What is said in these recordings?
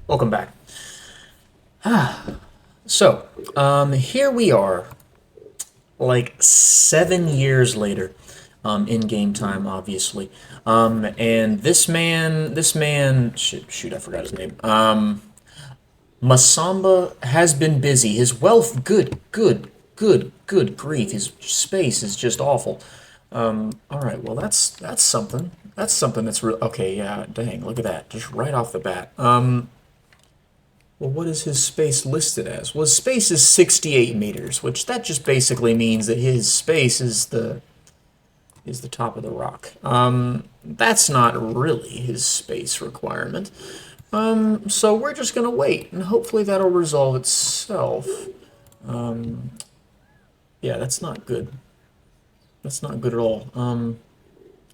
Welcome back. So, here we are, like 7 years later, in game time, obviously. And shoot, I forgot his name. Masamba has been busy. His wealth, good grief. His space is just awful. All right, well, that's something. That's something that's real. Okay, yeah, dang, look at that, just right off the bat. Well, what is his space listed as? Well, his space is 68 meters, which that just basically means that his space is the top of the rock. That's not really his space requirement. So we're just gonna wait, and hopefully that'll resolve itself. Yeah, that's not good. That's not good at all. I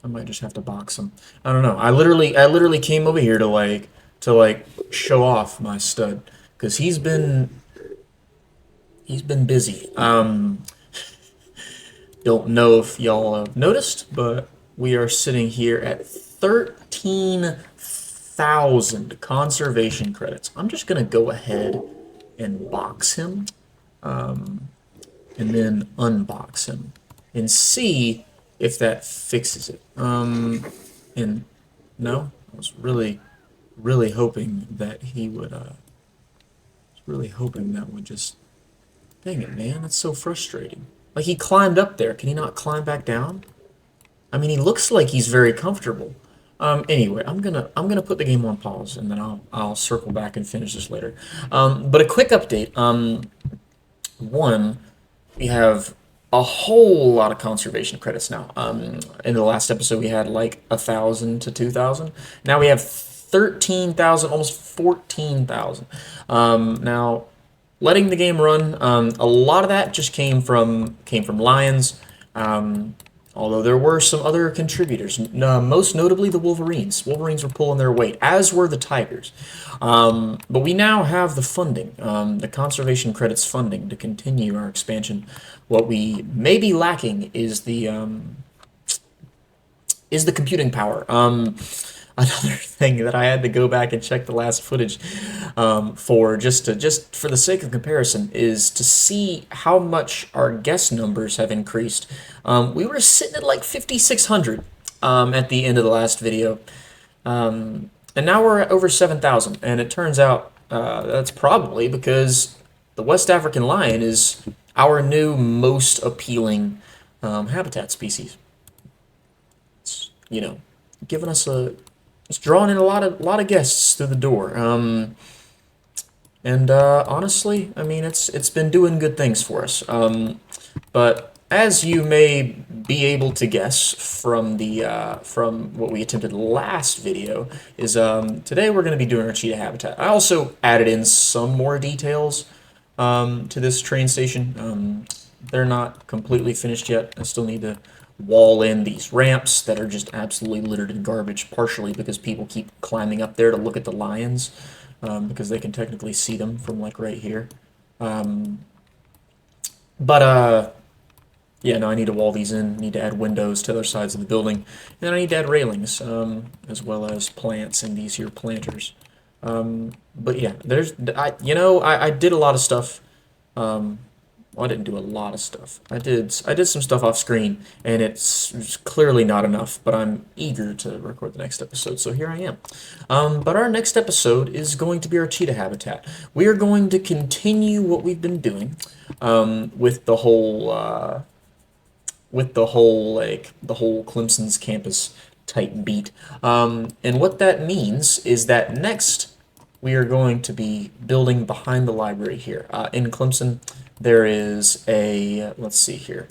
might just have to box him. I don't know. I literally came over here to show off my stud because he's been busy. Don't know if y'all have noticed, but we are sitting here at 13,000 conservation credits. I'm just gonna go ahead and box him, and then unbox him and see if that fixes it. And no, I was really hoping that he would. Really hoping that would just. Dang it, man! That's so frustrating. Like he climbed up there. Can he not climb back down? I mean, he looks like he's very comfortable. Anyway, I'm gonna put the game on pause and then I'll circle back and finish this later. But a quick update. One, we have a whole lot of conservation credits now. In the last episode, we had like 1,000 to 2,000. Now we have 13,000, almost 14,000. Now, letting the game run, a lot of that just came from Lions. Although there were some other contributors, most notably the Wolverines. Wolverines were pulling their weight, as were the Tigers. But we now have the funding, the conservation credits funding to continue our expansion. What we may be lacking is the computing power. Another thing that I had to go back and check the last footage for just for the sake of comparison is to see how much our guest numbers have increased. We were sitting at like 5,600 at the end of the last video, and now we're at over 7,000. And it turns out that's probably because the West African lion is our new most appealing habitat species. It's, giving us it's drawing in a lot of guests through the door. And honestly, I mean, it's been doing good things for us. But as you may be able to guess from what we attempted last video, is today we're going to be doing our cheetah habitat. I also added in some more details to this train station. They're not completely finished yet. I still need to wall in these ramps that are just absolutely littered in garbage, partially because people keep climbing up there to look at the lions, because they can technically see them from like right here. But yeah, no, I need to wall these in. Need to add windows to other sides of the building, and then I need to add railings, as well as plants in these here planters. But yeah, I did a lot of stuff. Well, I didn't do a lot of stuff. I did some stuff off screen, and it's clearly not enough. But I'm eager to record the next episode, so here I am. But our next episode is going to be our cheetah habitat. We are going to continue what we've been doing, with the whole Clemson's campus type beat. And what that means is that next we are going to be building behind the library here. In Clemson, there is let's see here.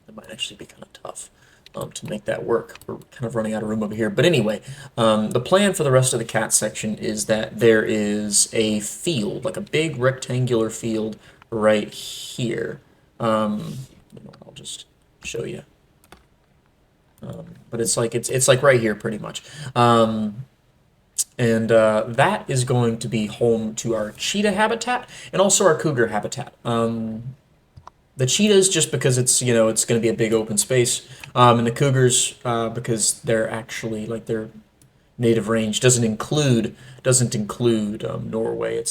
It might actually be kind of tough to make that work. We're kind of running out of room over here. But anyway, the plan for the rest of the cat section is that there is a field, like a big rectangular field right here. I'll just show you. But it's like right here pretty much. And that is going to be home to our cheetah habitat and also our cougar habitat. The cheetahs just because it's going to be a big open space, and the cougars because they're actually native range doesn't include Norway.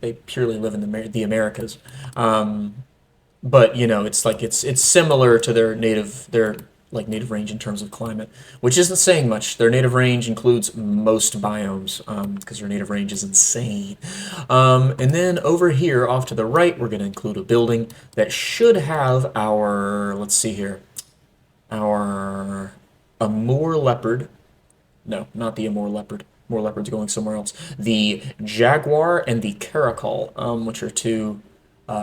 They purely live in the Americas. But you know, it's similar to their like native range in terms of climate, which isn't saying much. Their native range includes most biomes because their native range is insane. And then over here, off to the right, we're going to include a building that should have our, let's see here, our Amur leopard. No, not the Amur leopard. Amur leopard's going somewhere else. The jaguar and the caracal, which are two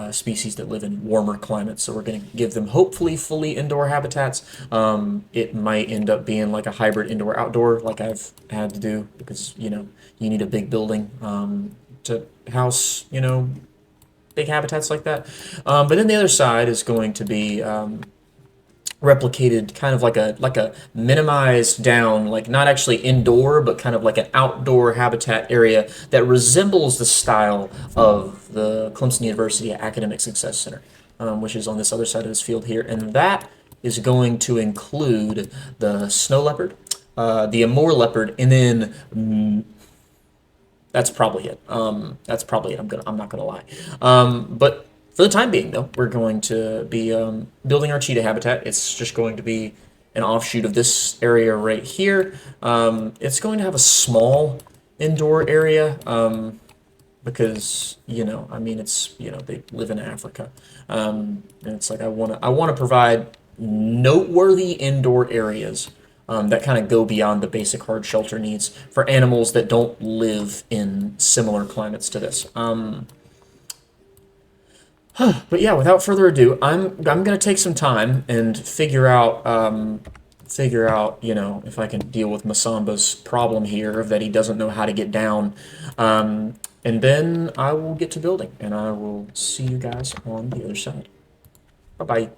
species that live in warmer climates. So we're going to give them hopefully fully indoor habitats. It might end up being like a hybrid indoor-outdoor like I've had to do because, you know, you need a big building to house, you know, big habitats like that. But then the other side is going to be replicated kind of like a minimized down, like not actually indoor, but kind of like an outdoor habitat area that resembles the style of the Clemson University Academic Success Center, which is on this other side of this field here. And that is going to include the snow leopard, the Amur leopard, and then that's probably it. That's probably it. I'm not gonna lie. But for the time being, though, we're going to be building our cheetah habitat. It's just going to be an offshoot of this area right here. It's going to have a small indoor area because, you know, I mean, it's, you know, they live in Africa. And it's like I want to provide noteworthy indoor areas that kind of go beyond the basic hard shelter needs for animals that don't live in similar climates to this. But yeah, without further ado, I'm gonna take some time and figure out, you know, if I can deal with Masamba's problem here of that he doesn't know how to get down, and then I will get to building, and I will see you guys on the other side. Bye bye.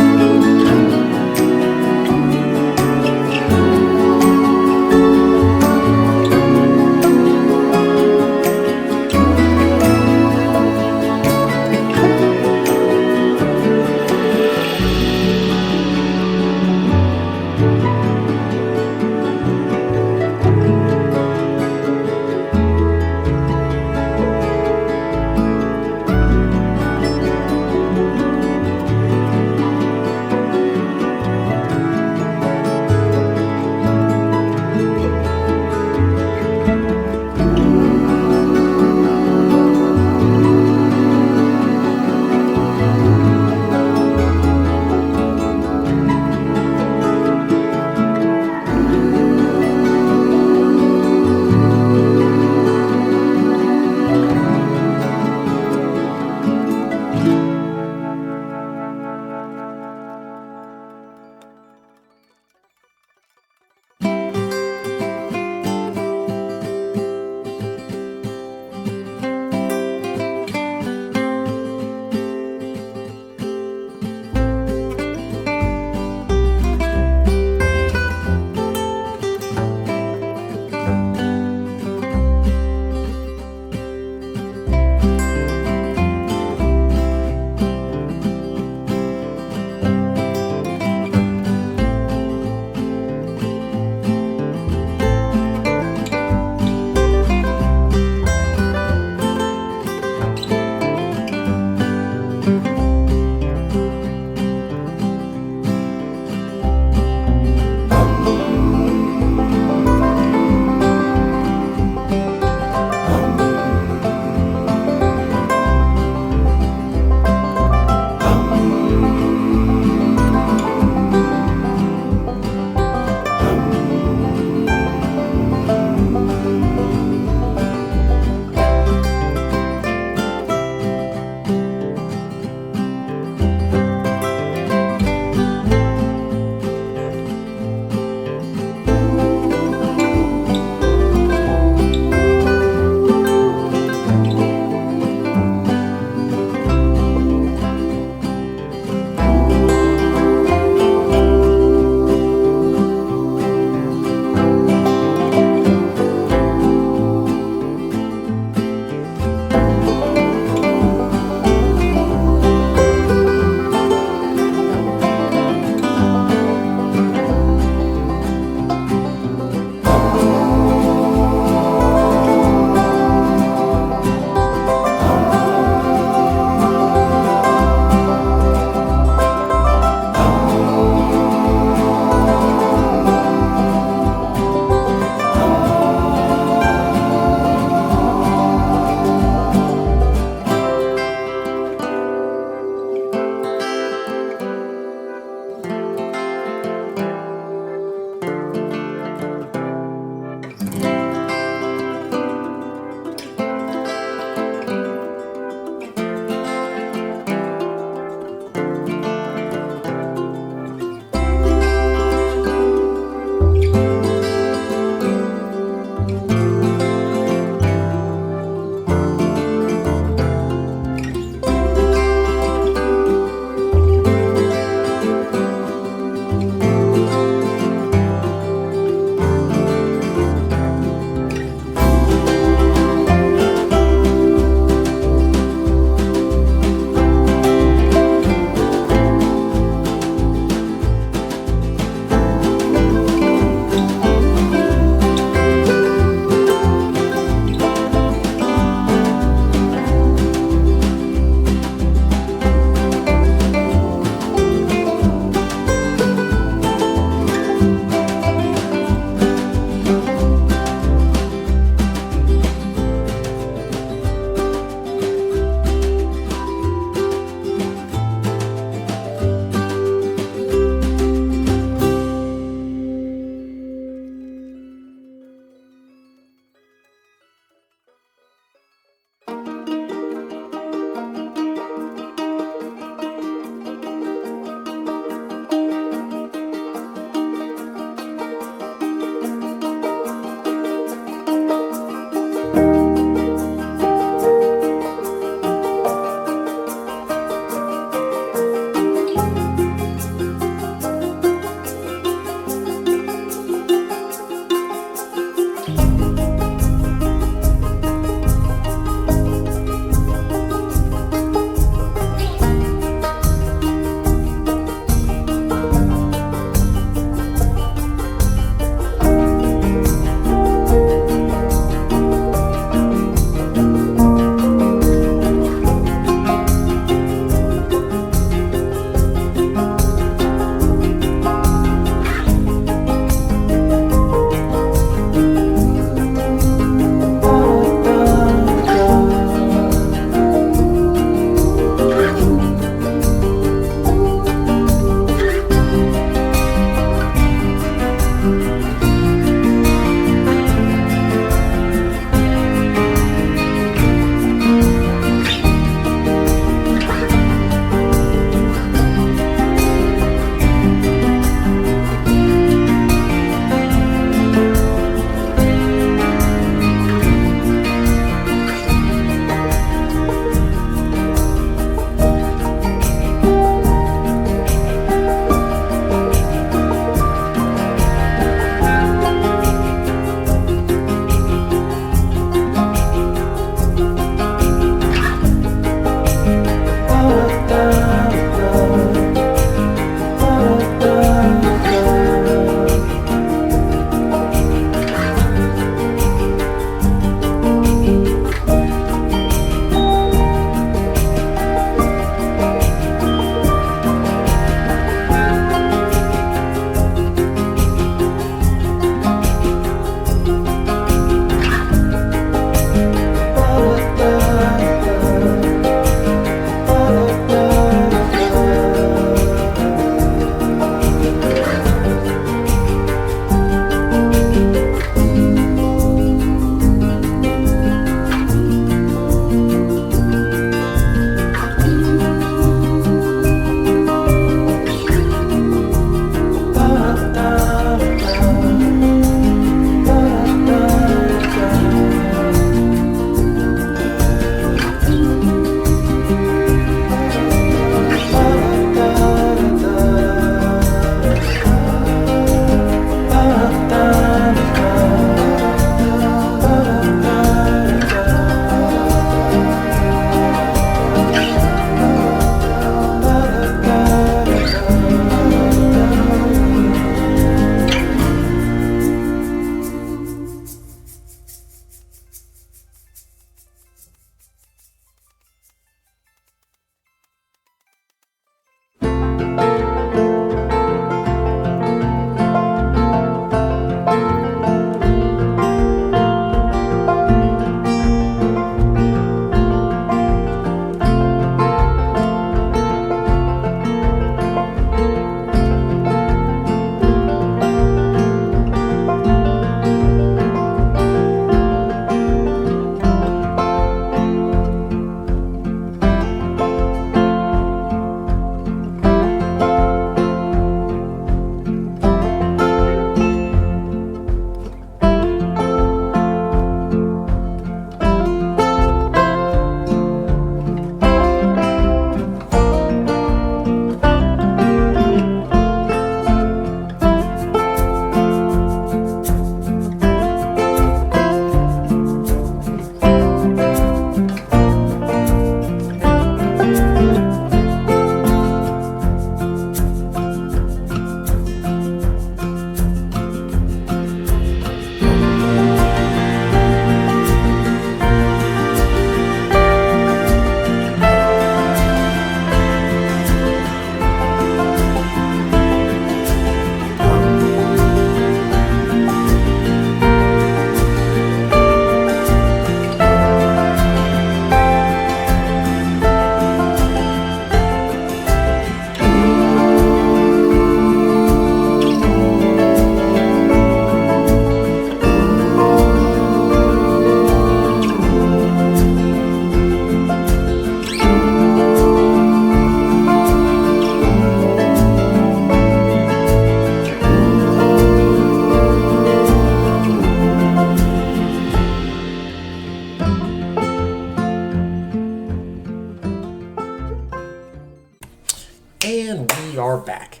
are back.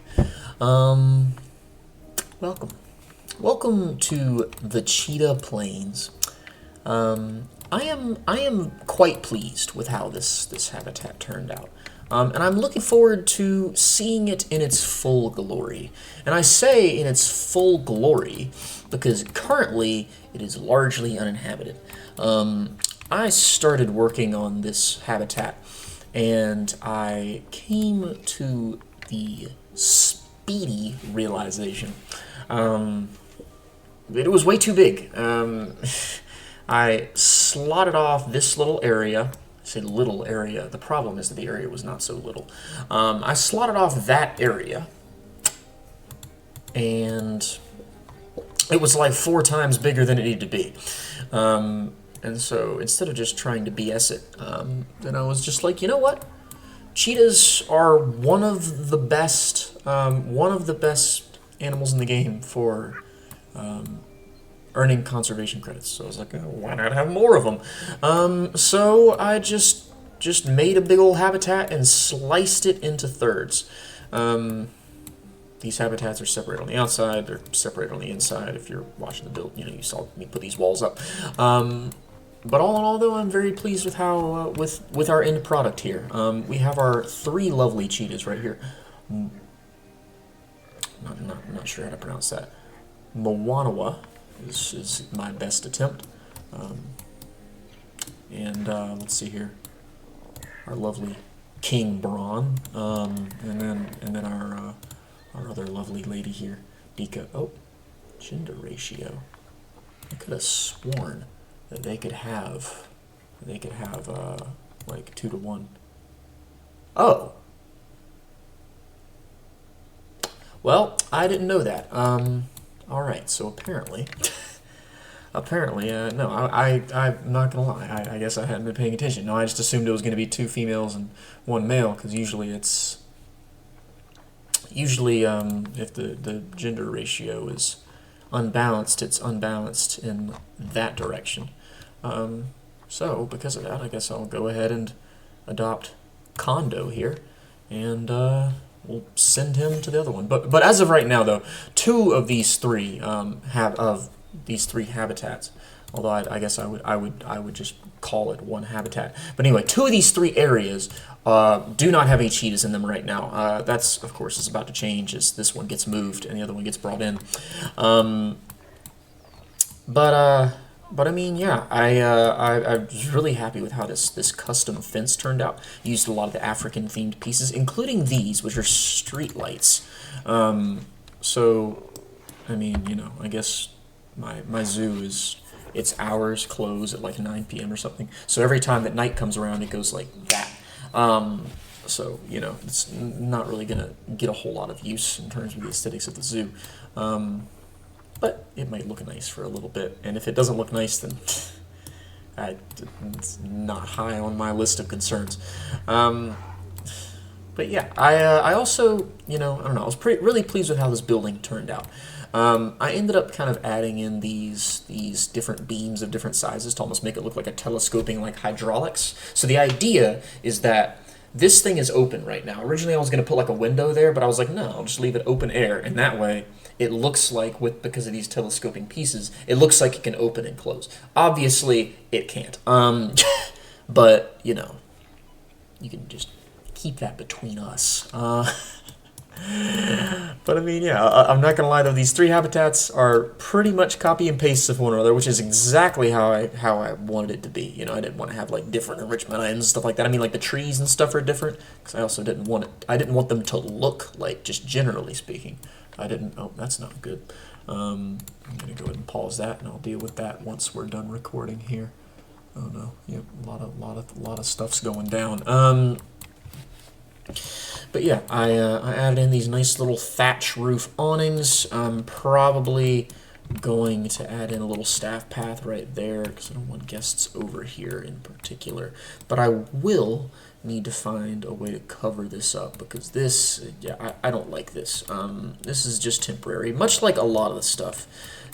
Welcome. Welcome to the Cheetah Plains. I am quite pleased with how this habitat turned out. And I'm looking forward to seeing it in its full glory. And I say in its full glory because currently it is largely uninhabited. I started working on this habitat and I came to the Speedy realization. It was way too big. I slotted off this little area. I say little area. The problem is that the area was not so little. I slotted off that area, and it was like 4 times bigger than it needed to be. And so instead of just trying to BS it, then I was just like, you know what? Cheetahs are one of the best animals in the game for earning conservation credits. So I was like, oh, why not have more of them? So I just made a big old habitat and sliced it into thirds. These habitats are separated on the outside, they're separated on the inside. If you're watching the build, you saw me put these walls up. But all in all, though, I'm very pleased with how with our end product here. We have our 3 lovely cheetahs right here. Not sure how to pronounce that. Mwanawa is my best attempt. Let's see here. Our lovely King Braun, and then our other lovely lady here, Dika. Oh, gender ratio. I could have sworn that they could have like 2 to 1. Oh. Well, I didn't know that. All right, so apparently, no, I'm not gonna lie. I guess I hadn't been paying attention. No, I just assumed it was going to be 2 females and 1 male, because usually if the gender ratio is unbalanced, it's unbalanced in that direction. So because of that, I guess I'll go ahead and adopt Kondo here, and we'll send him to the other one. But as of right now, though, 2 of these 3 habitats. Although I guess I would just call it 1 habitat. But anyway, 2 of these 3 areas do not have any cheetahs in them right now. That's, of course, is about to change as this one gets moved and the other one gets brought in. But I mean, yeah, I was really happy with how this custom fence turned out. Used a lot of the African themed pieces, including these, which are street lights. So, I mean, I guess my zoo its hours close at like 9 p.m. or something. So every time that night comes around, it goes like that. So, it's not really gonna get a whole lot of use in terms of the aesthetics of the zoo. But it might look nice for a little bit, and if it doesn't look nice, then it's not high on my list of concerns. But yeah, I also, I don't know, I was really pleased with how this building turned out. I ended up kind of adding in these different beams of different sizes to almost make it look like a telescoping like hydraulics. So the idea is that this thing is open right now. Originally I was going to put like a window there, but I was like, no, I'll just leave it open air, and that way it looks like, because of these telescoping pieces, it looks like it can open and close. Obviously, it can't. But, you can just keep that between us. But I mean, yeah, I'm not gonna lie though, these 3 habitats are pretty much copy and pastes of one another, which is exactly how I wanted it to be. I didn't want to have like different enrichment items and stuff like that. I mean, like the trees and stuff are different, because I also didn't want them to look like, just generally speaking. Oh, that's not good. I'm gonna go ahead and pause that, and I'll deal with that once we're done recording here. Oh no, yep, a lot of stuff's going down. But yeah, I added in these nice little thatch roof awnings. I'm probably going to add in a little staff path right there, because I don't want guests over here in particular. But I will need to find a way to cover this up, because this, yeah, I don't like this. This is just temporary, much like a lot of the stuff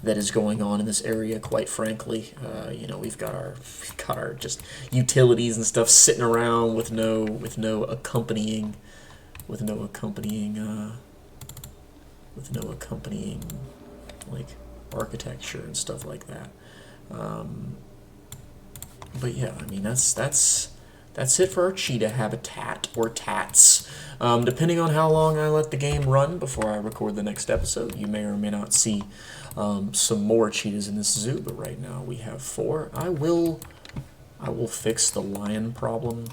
that is going on in this area, quite frankly. We've got our just utilities and stuff sitting around with no accompanying with no accompanying like architecture and stuff like that. But yeah, I mean that's it for our cheetah habitat, or tats. Depending on how long I let the game run before I record the next episode, you may or may not see some more cheetahs in this zoo, but right now we have 4. I will fix the lion problem,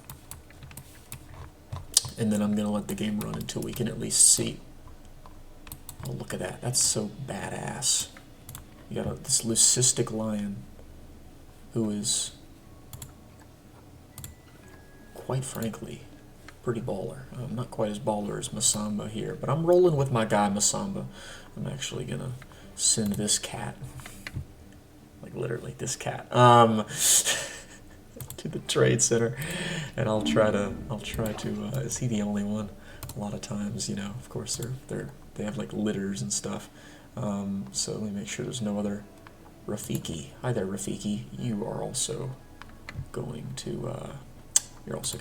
and then I'm going to let the game run until we can at least see. Oh, look at that. That's so badass. You got this leucistic lion who is, quite frankly, pretty baller. Not quite as baller as Masamba here, but I'm rolling with my guy Masamba. I'm actually going to send this cat, like literally this cat, to the trade center, and I'll try to is he the only one? A lot of times, you know, of course they have like litters and stuff, so let me make sure there's no other. Rafiki, hi there Rafiki, you are also going to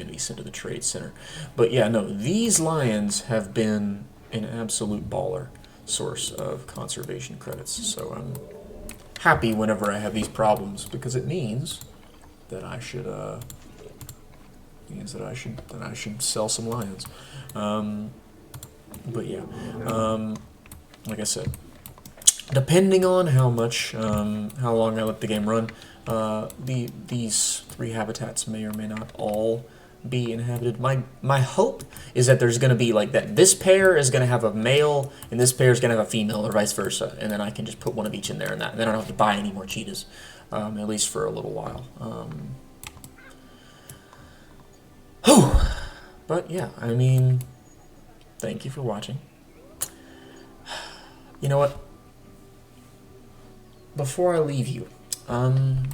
be sent to the trade center. But yeah, no, these lions have been an absolute baller source of conservation credits, so I'm happy whenever I have these problems, because it means that I should sell some lions. But yeah, like I said, depending on how long I let the game run, these 3 habitats may or may not all be inhabited. My hope is that there's going to be like that. This pair is going to have a male, and this pair is going to have a female, or vice versa, and then I can just put one of each in there, and then I don't have to buy any more cheetahs, at least for a little while. But yeah, I mean, thank you for watching. You know what? Before I leave you, I'm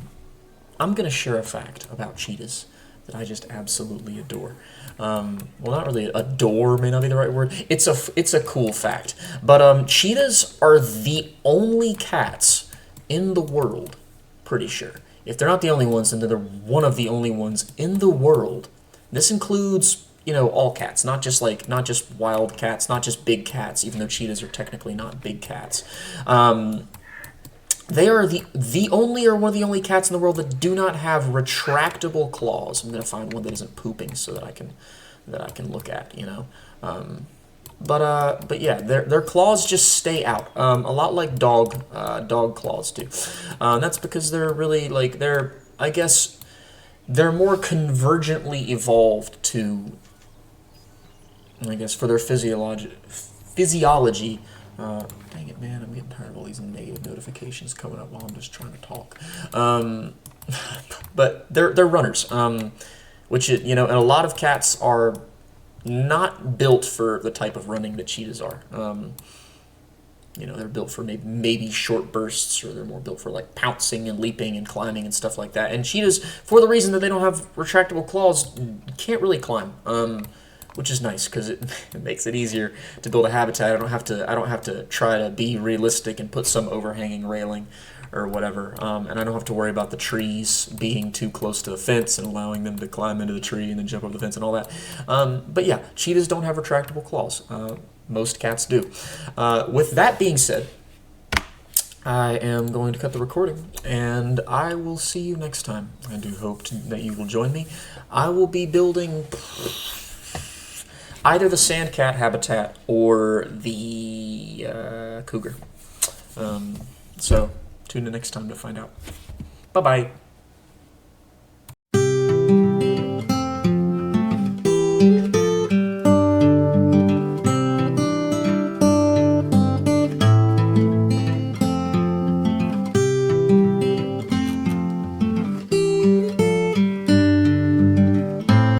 going to share a fact about cheetahs that I just absolutely adore. Well, not really adore, may not be the right word. It's a cool fact. But cheetahs are the only cats in the world, pretty sure. If they're not the only ones, then they're one of the only ones in the world. This includes, you know, all cats, not just wild cats, not just big cats, even though cheetahs are technically not big cats. They are the only, or one of the only cats in the world that do not have retractable claws. I'm gonna find one that isn't pooping so that I can look at, you know. But yeah, their claws just stay out. A lot like dog claws do. That's because they're really like I guess they're more convergently evolved to, I guess, for their physiology. Dang it, man, I'm getting tired of all these negative notifications coming up while I'm just trying to talk. But they're runners, which, you know, and a lot of cats are not built for the type of running that cheetahs are. You know, they're built for maybe short bursts, or they're more built for like pouncing and leaping and climbing and stuff like that. And cheetahs, for the reason that they don't have retractable claws, can't really climb. Which is nice, because it makes it easier to build a habitat. I don't have to try to be realistic and put some overhanging railing or whatever, and I don't have to worry about the trees being too close to the fence and allowing them to climb into the tree and then jump over the fence and all that. But yeah, cheetahs don't have retractable claws. Most cats do. With that being said, I am going to cut the recording, and I will see you next time. I do hope that you will join me. I will be building either the sand cat habitat or the cougar. So tune in next time to find out. Bye-bye.